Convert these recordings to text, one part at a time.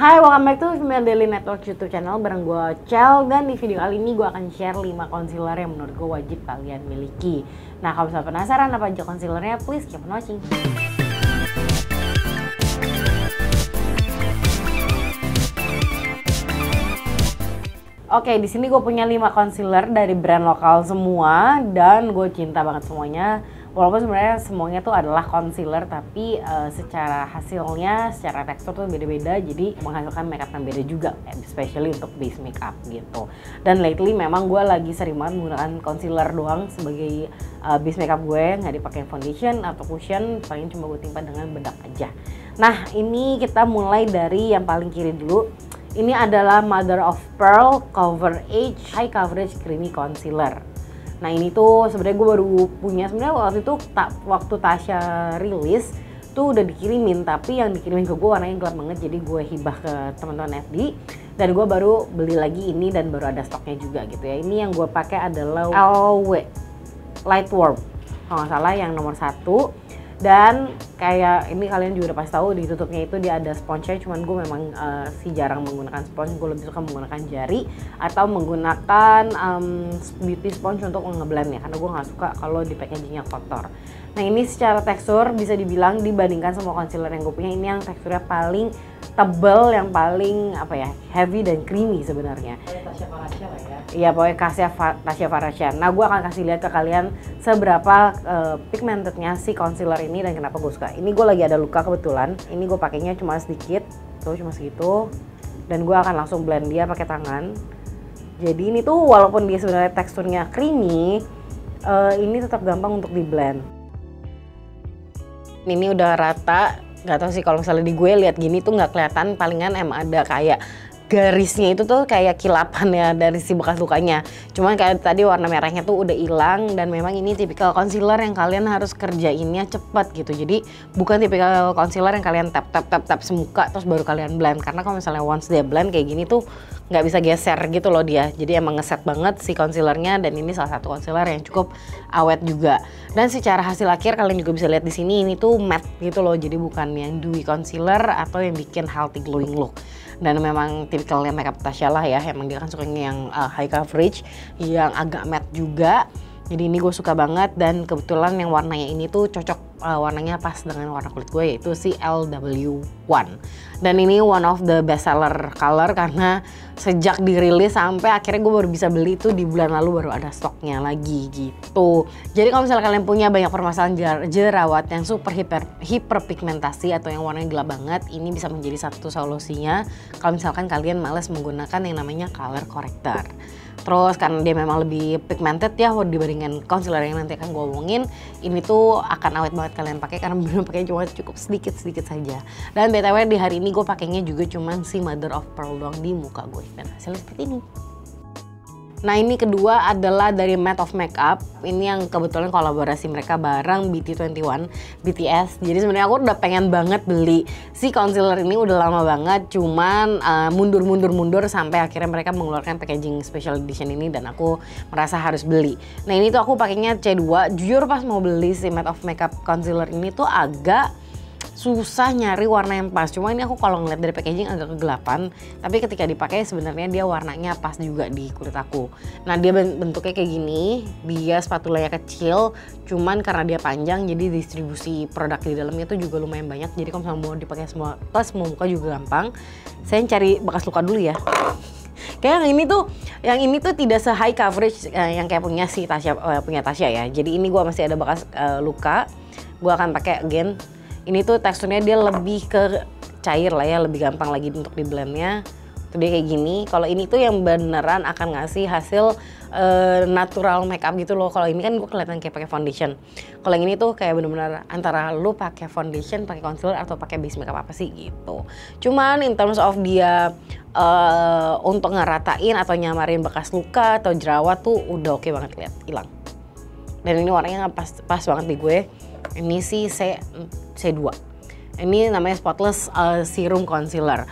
Hai, welcome back to Female Daily Network YouTube channel bareng gue Cel. Dan di video kali ini gue akan share 5 concealer yang menurut gue wajib kalian miliki. Nah, kalau misalnya penasaran apa aja concealernya, please keep on watching. Oke, di sini gue punya 5 concealer dari brand lokal semua dan gue cinta banget semuanya. Walaupun sebenarnya semuanya tuh adalah concealer, tapi secara hasilnya, secara tekstur tuh beda-beda, jadi menghasilkan makeup yang beda juga, especially untuk base makeup gitu. Dan lately memang gue lagi sering banget menggunakan concealer doang sebagai base makeup gue, nggak dipakai foundation atau cushion, paling cuma gue timpa dengan bedak aja. Nah, ini kita mulai dari yang paling kiri dulu. Ini adalah Mother of Pearl Cover Age High Coverage Creamy Concealer. Nah, ini tuh sebenarnya gue baru punya, sebenarnya waktu itu waktu Tasya rilis tuh udah dikirimin, tapi yang dikirimin ke gue warnanya gelap banget, jadi gue hibah ke teman-teman FD dan gue baru beli lagi ini dan baru ada stoknya juga gitu ya. Ini yang gue pakai adalah LW Light Warm kalau nggak salah, yang nomor 1. Dan kayak ini kalian juga udah pasti tahu, di tutupnya itu dia ada sponsnya, cuman gue memang sih jarang menggunakan spons, gue lebih suka menggunakan jari atau menggunakan beauty sponge untuk ngeblend ya, karena gue nggak suka kalau di packagingnya kotor. Nah, ini secara tekstur bisa dibilang dibandingkan semua concealer yang gue punya, ini yang teksturnya paling tebal, yang paling apa ya, heavy dan creamy sebenarnya. Tasya Farasya lah ya. Iya, pokoknya Tasya Farasya. Nah, gue akan kasih lihat ke kalian seberapa pigmentednya si concealer ini dan kenapa gue suka. Ini gue lagi ada luka kebetulan. Ini gue pakainya cuma sedikit, tuh cuma segitu. Dan gue akan langsung blend dia pakai tangan. Jadi ini tuh walaupun dia sebenarnya teksturnya creamy, ini tetap gampang untuk di blend. Ini udah rata. Gak tau sih, kalau misalnya di gue lihat gini tuh nggak kelihatan, palingan emang ada kayak garisnya itu tuh kayak kilapan ya dari si bekas lukanya. Cuman kayak tadi warna merahnya tuh udah hilang, dan memang ini tipikal concealer yang kalian harus kerjainnya cepat gitu. Jadi bukan tipikal concealer yang kalian tap semuka terus baru kalian blend, karena kalau misalnya once dia blend kayak gini tuh nggak bisa geser gitu loh dia. Jadi emang ngeset banget si concealernya, dan ini salah satu concealer yang cukup awet juga. Dan secara hasil akhir kalian juga bisa lihat di sini, ini tuh matte gitu loh. Jadi bukan yang dewy concealer atau yang bikin healthy glowing look. Dan memang tipikalnya makeup Tasya lah ya, emang dia kan sukanya yang high coverage, yang agak matte juga. Jadi ini gue suka banget, dan kebetulan yang warnanya ini tuh cocok, warnanya pas dengan warna kulit gue, yaitu si LW1. Dan ini one of the best seller color, karena sejak dirilis sampai akhirnya gue baru bisa beli itu di bulan lalu, baru ada stoknya lagi gitu. Jadi kalau misalnya kalian punya banyak permasalahan jerawat yang super hiperpigmentasi atau yang warnanya gelap banget, ini bisa menjadi satu solusinya kalau misalkan kalian males menggunakan yang namanya color corrector. Terus karena dia memang lebih pigmented ya dibandingkan concealer yang nanti akan gue omongin, ini tuh akan awet banget kalian pakai, karena belum pakai cuma cukup sedikit saja. Dan BTW di hari ini gue pakainya juga cuman si Mother of Pearl doang di muka gue, dan hasilnya seperti ini. Nah, ini kedua adalah dari Matte of Makeup. Ini yang kebetulan kolaborasi mereka bareng BT21, BTS. Jadi sebenarnya aku udah pengen banget beli si concealer ini udah lama banget. Cuman mundur sampai akhirnya mereka mengeluarkan packaging special edition ini, dan aku merasa harus beli. Nah, ini tuh aku pakainya C2. Jujur pas mau beli si Matte of Makeup concealer ini tuh agak susah nyari warna yang pas. Cuma ini aku kalau ngeliat dari packaging agak kegelapan, tapi ketika dipakai sebenarnya dia warnanya pas juga di kulit aku. Nah, dia bentuknya kayak gini, dia spatulanya kecil, cuman karena dia panjang jadi distribusi produk di dalamnya tuh juga lumayan banyak. Jadi kalau misalnya mau dipakai semua semua muka juga gampang. Saya cari bekas luka dulu ya. Kayak yang ini tuh tidak se high coverage yang kayak punya si Tasya, punya Tasya ya. Jadi ini gua masih ada bekas luka. Gua akan pakai again. Ini tuh teksturnya dia lebih ke cair lah ya, lebih gampang lagi untuk di blendnya. Tuh dia kayak gini. Kalau ini tuh yang beneran akan ngasih hasil natural makeup gitu loh. Kalau ini kan gue kelihatan kayak pakai foundation. Kalau yang ini tuh kayak bener-bener antara lu pakai foundation, pakai concealer, atau pakai base makeup apa sih gitu. Cuman in terms of dia untuk ngeratain atau nyamarin bekas luka atau jerawat tuh udah oke banget, lihat hilang. Dan ini warnanya pas banget di gue. Ini sih C2. Ini namanya Spotless Serum Concealer.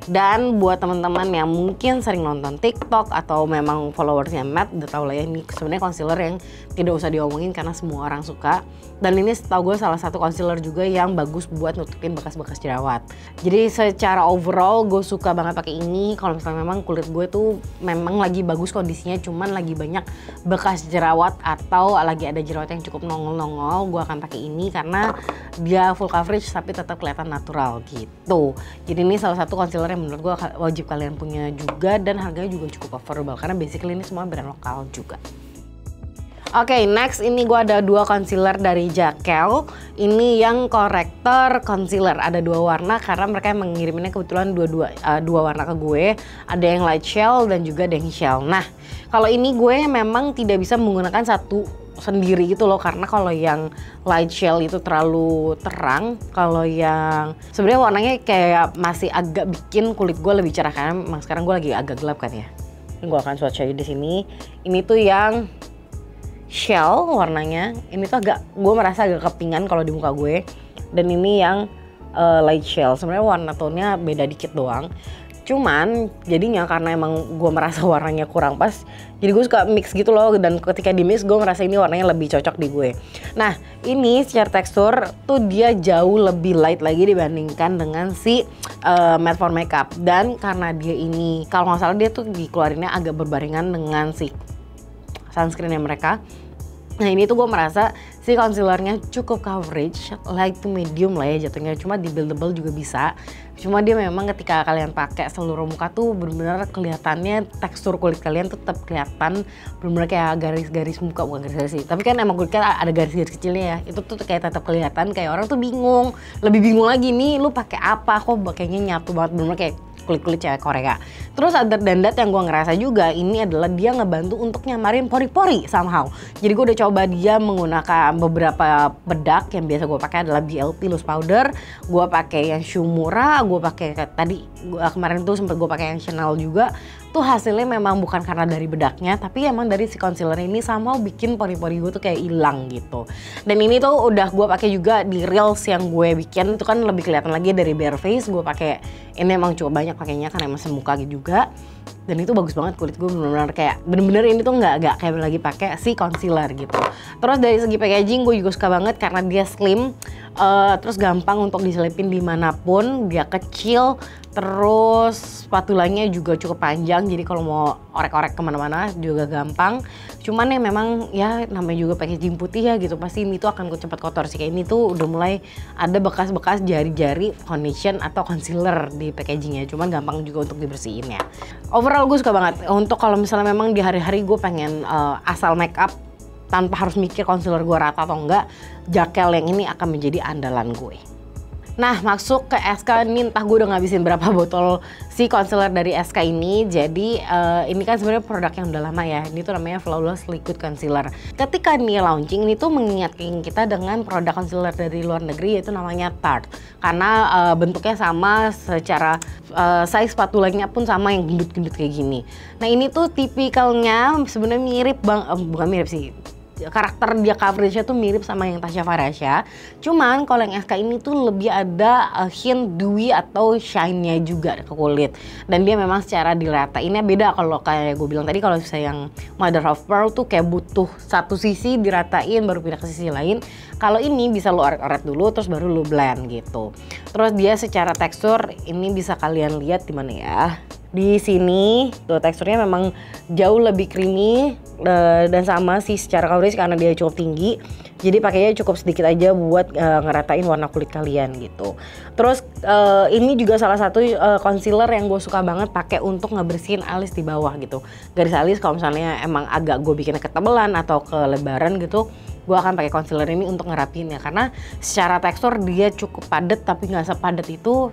Dan buat teman-teman yang mungkin sering nonton TikTok atau memang followersnya Matte, udah tau lah ya, ini sebenarnya concealer yang tidak usah diomongin karena semua orang suka. Dan ini setahu gue salah satu concealer juga yang bagus buat nutupin bekas-bekas jerawat. Jadi secara overall gue suka banget pakai ini. Kalau misalnya memang kulit gue tuh memang lagi bagus kondisinya, cuman lagi banyak bekas jerawat atau lagi ada jerawat yang cukup nongol-nongol, gue akan pakai ini karena dia full coverage tapi tetap kelihatan natural gitu. Jadi ini salah satu concealer yang menurut gue wajib kalian punya juga, dan harganya juga cukup affordable karena basically ini semua brand lokal juga. Oke, next ini gue ada 2 concealer dari Jaquel. Ini yang korektor concealer, ada 2 warna karena mereka mengiriminnya kebetulan dua warna ke gue. Ada yang light shell dan juga ada yang shell. Nah, kalau ini gue memang tidak bisa menggunakan satu sendiri gitu loh, karena kalau yang light shell itu terlalu terang, kalau yang sebenarnya warnanya kayak masih agak bikin kulit gue lebih cerah karena memang sekarang gue lagi agak gelap kan ya. Ini gue akan swatch aja di sini. Ini tuh yang shell warnanya, ini tuh gue merasa agak kepingan kalau di muka gue, dan ini yang light shell. Sebenarnya warna tone-nya beda dikit doang, cuman jadinya karena emang gue merasa warnanya kurang pas, jadi gue suka mix gitu loh, dan ketika di mix gue merasa ini warnanya lebih cocok di gue. Nah, ini secara tekstur tuh dia jauh lebih light lagi dibandingkan dengan si matte for makeup, dan karena dia ini kalau nggak salah dia tuh dikeluarinnya agak berbarengan dengan si sunscreennya mereka. Nah, ini tuh gue merasa si concealernya cukup coverage, light to medium lah ya jatuhnya, cuma di buildable juga bisa. Cuma dia memang ketika kalian pakai seluruh muka tuh bener-bener kelihatannya tekstur kulit kalian tetap kelihatan bener-bener kayak garis-garis muka, bukan garis-garis sih, tapi kan emang kulit kan ada garis-garis kecilnya ya, itu tuh kayak tetap kelihatan, kayak orang tuh bingung, lebih bingung lagi nih lu pakai apa, kok kayaknya nyatu banget, bener-bener kayak kulit-kulit cewek Korea. Terus other than that yang gue ngerasa juga ini adalah dia ngebantu untuk nyamarin pori-pori somehow. Jadi gue udah coba dia menggunakan beberapa bedak, yang biasa gue pakai adalah BLP loose powder, gue pakai yang Shumura, gue pakai tadi kemarin tuh sempet gue pakai yang Chanel juga. Tuh hasilnya memang bukan karena dari bedaknya, tapi emang dari si concealer ini somehow bikin pori-pori gue tuh kayak hilang gitu. Dan ini tuh udah gue pakai juga di reels yang gue bikin, itu kan lebih kelihatan lagi dari bare face. Gue pakai ini emang cukup banyak pakainya karena emang semuka juga, dan itu bagus banget, kulit gue bener-bener kayak bener-bener ini tuh nggak kayak lagi pakai si concealer gitu. Terus dari segi packaging gue juga suka banget karena dia slim, terus gampang untuk diselipin dimanapun, dia kecil, terus spatulanya juga cukup panjang, jadi kalau mau orek-orek kemana-mana juga gampang. Cuman ya memang ya namanya juga packaging putih ya gitu, pasti ini tuh akan cepat kotor sih. Kayak ini tuh udah mulai ada bekas-bekas jari-jari foundation atau concealer di packagingnya, cuman gampang juga untuk dibersihin ya. Overall gue suka banget untuk kalau misalnya memang di hari-hari gue pengen asal make up tanpa harus mikir concealer gue rata atau enggak, Jaquel yang ini akan menjadi andalan gue. Nah, masuk ke SK ini, entah gue udah ngabisin berapa botol si concealer dari SK ini. Jadi ini kan sebenarnya produk yang udah lama ya. Ini tuh namanya Flawless Liquid Concealer. Ketika ini launching, ini tuh mengingatkan kita dengan produk concealer dari luar negeri, yaitu namanya Tarte. Karena bentuknya sama, secara size spatulanya pun sama, yang gendut-gendut kayak gini. Nah, ini tuh tipikalnya sebenarnya mirip bukan mirip sih, karakter dia coveragenya tuh mirip sama yang Tasya Farasya. Cuman kalau yang SK ini tuh lebih ada hint dewy atau shine-nya juga ke kulit. Dan dia memang secara diratainnya beda. Kalau kayak gue bilang tadi, kalau saya yang Mother of Pearl tuh kayak butuh satu sisi diratain baru pindah ke sisi lain. Kalau ini bisa lo oret-oret dulu terus baru lo blend gitu. Terus dia secara tekstur ini bisa kalian lihat di mana ya. Di sini tuh teksturnya memang jauh lebih creamy, dan sama sih secara coverage karena dia cukup tinggi. Jadi pakainya cukup sedikit aja buat ngeratain warna kulit kalian gitu. Terus ini juga salah satu concealer yang gue suka banget pakai untuk ngebersihin alis di bawah gitu. Garis alis kalau misalnya emang agak gue bikinnya ketebelan atau kelebaran gitu, gue akan pakai concealer ini untuk ngerapinnya karena secara tekstur dia cukup padat tapi nggak sepadat itu,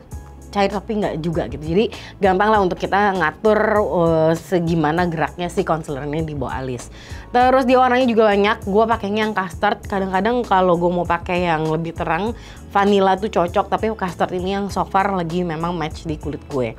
cair tapi nggak juga gitu. Jadi gampang lah untuk kita ngatur segimana geraknya si concealer ini di bawah alis. Terus dia warnanya juga banyak. Gue pakainya yang custard. Kadang-kadang kalau gue mau pakai yang lebih terang, vanilla tuh cocok, tapi custard ini yang so far lagi memang match di kulit gue.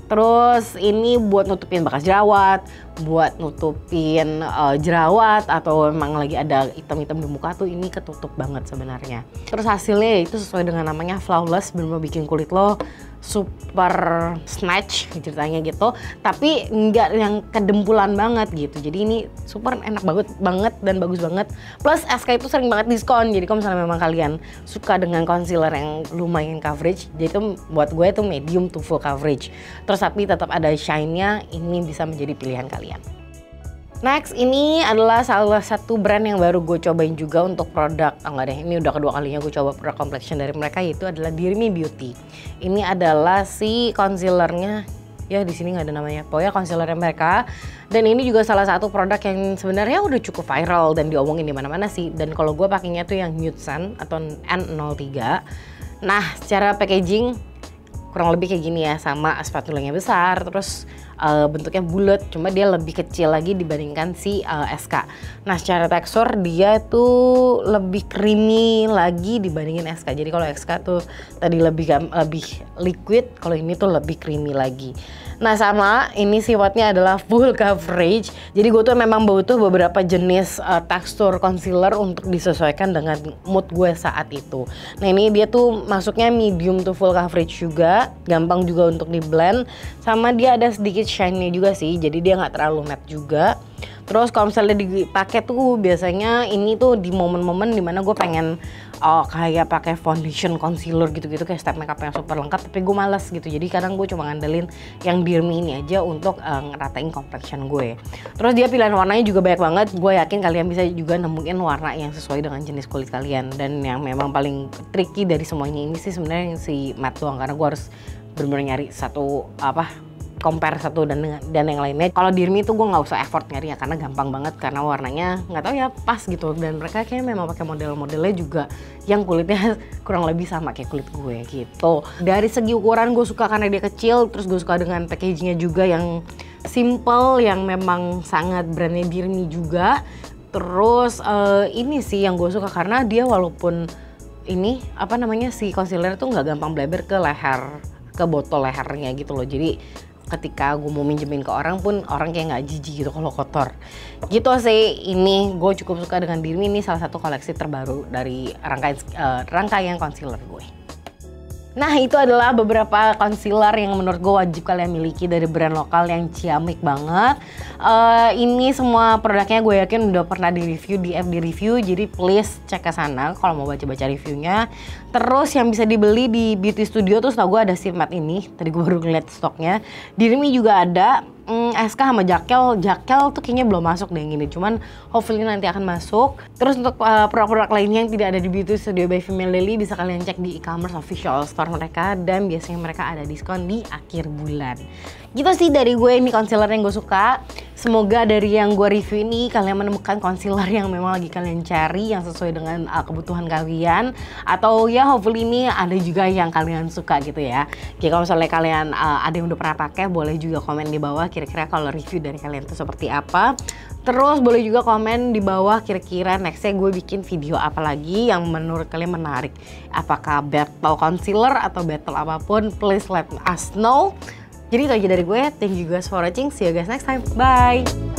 Terus ini buat nutupin bekas jerawat, buat nutupin jerawat atau memang lagi ada hitam-hitam di muka tuh ini ketutup banget sebenarnya. Terus hasilnya itu sesuai dengan namanya flawless, bener-bener bikin kulit lo super snatch ceritanya gitu, tapi nggak yang kedempulan banget gitu. Jadi ini super enak banget dan bagus banget. Plus SK itu sering banget diskon. Jadi kalau misalnya memang kalian suka dengan concealer yang lumayan coverage, jadi itu buat gue itu medium to full coverage. Terus tapi tetap ada shine-nya, ini bisa menjadi pilihan kalian. Next, ini adalah salah satu brand yang baru gue cobain juga untuk produk, enggak deh, ini udah kedua kalinya gue coba produk complexion dari mereka, yaitu adalah Dear Me Beauty. Ini adalah si concealernya, ya di sini nggak ada namanya, pokoknya concealernya mereka. Dan ini juga salah satu produk yang sebenarnya udah cukup viral dan diomongin di mana-mana sih. Dan kalau gue pakainya tuh yang Nude Sun atau N03. Nah, secara packaging kurang lebih kayak gini ya, sama spatulanya besar, terus bentuknya bulat, cuma dia lebih kecil lagi dibandingkan si SK. Nah, secara tekstur dia tuh lebih creamy lagi dibandingin SK. Jadi kalau SK tuh tadi lebih liquid, kalau ini tuh lebih creamy lagi. Nah, sama ini sifatnya adalah full coverage. Jadi gue tuh memang butuh beberapa jenis tekstur concealer untuk disesuaikan dengan mood gue saat itu. Nah, ini dia tuh masuknya medium to full coverage juga, gampang juga untuk di blend, sama dia ada sedikit shine-nya juga sih, jadi dia nggak terlalu matte juga. Terus kalau misalnya dipakai tuh biasanya ini tuh di momen-momen dimana gue pengen kayak pakai foundation, concealer gitu-gitu, kayak step makeup yang super lengkap, tapi gue males gitu. Jadi kadang gue cuma ngandelin yang Dear Me ini aja untuk ngeratain complexion gue. Terus dia pilihan warnanya juga banyak banget. Gue yakin kalian bisa juga nemuin warna yang sesuai dengan jenis kulit kalian. Dan yang memang paling tricky dari semuanya ini sih sebenarnya si matte doang, karena gue harus bener-bener nyari satu compare satu dan yang lainnya. Kalau Dear Me itu gue nggak usah effort nyari ya, karena gampang banget, karena warnanya nggak tahu ya pas gitu. Dan mereka kayaknya memang pakai model-modelnya juga yang kulitnya kurang lebih sama kayak kulit gue gitu. Dari segi ukuran gue suka karena dia kecil, terus gue suka dengan packagingnya juga yang simple, yang memang sangat brandnya Dear Me juga. Terus ini sih yang gue suka karena dia walaupun ini si concealer tuh nggak gampang bleber ke leher, ke botol lehernya gitu loh. Jadi ketika gue mau minjemin ke orang pun orang kayak nggak jijik gitu kalau kotor gitu sih. Ini gue cukup suka dengan Dear Me. Ini salah satu koleksi terbaru dari rangkaian concealer gue. Nah, itu adalah beberapa concealer yang menurut gue wajib kalian miliki dari brand lokal yang ciamik banget. Ini semua produknya gue yakin udah pernah di-review di FD Review, jadi please cek ke sana kalau mau baca-baca reviewnya. Terus yang bisa dibeli di Beauty Studio tuh setahu gue ada si matte ini, tadi gue baru ngeliat stoknya. Dear Me juga ada. SK sama Jakel tuh kayaknya belum masuk deh yang ini, cuman hopefully nanti akan masuk. Terus untuk produk-produk lainnya yang tidak ada di Beauty Studio by Female Lily bisa kalian cek di e-commerce official store mereka, dan biasanya mereka ada diskon di akhir bulan. Gitu sih dari gue, ini concealer yang gue suka. Semoga dari yang gue review ini kalian menemukan concealer yang memang lagi kalian cari, yang sesuai dengan kebutuhan kalian, atau ya hopefully ini ada juga yang kalian suka gitu ya. Oke, kalau misalnya kalian ada yang udah pernah pakai, boleh juga komen di bawah kira-kira kalau review dari kalian tuh seperti apa. Terus boleh juga komen di bawah kira-kira nextnya gue bikin video apa lagi yang menurut kalian menarik. Apakah battle concealer atau battle apapun, please let us know. Jadi itu aja dari gue. Thank you guys for watching. See you guys next time. Bye!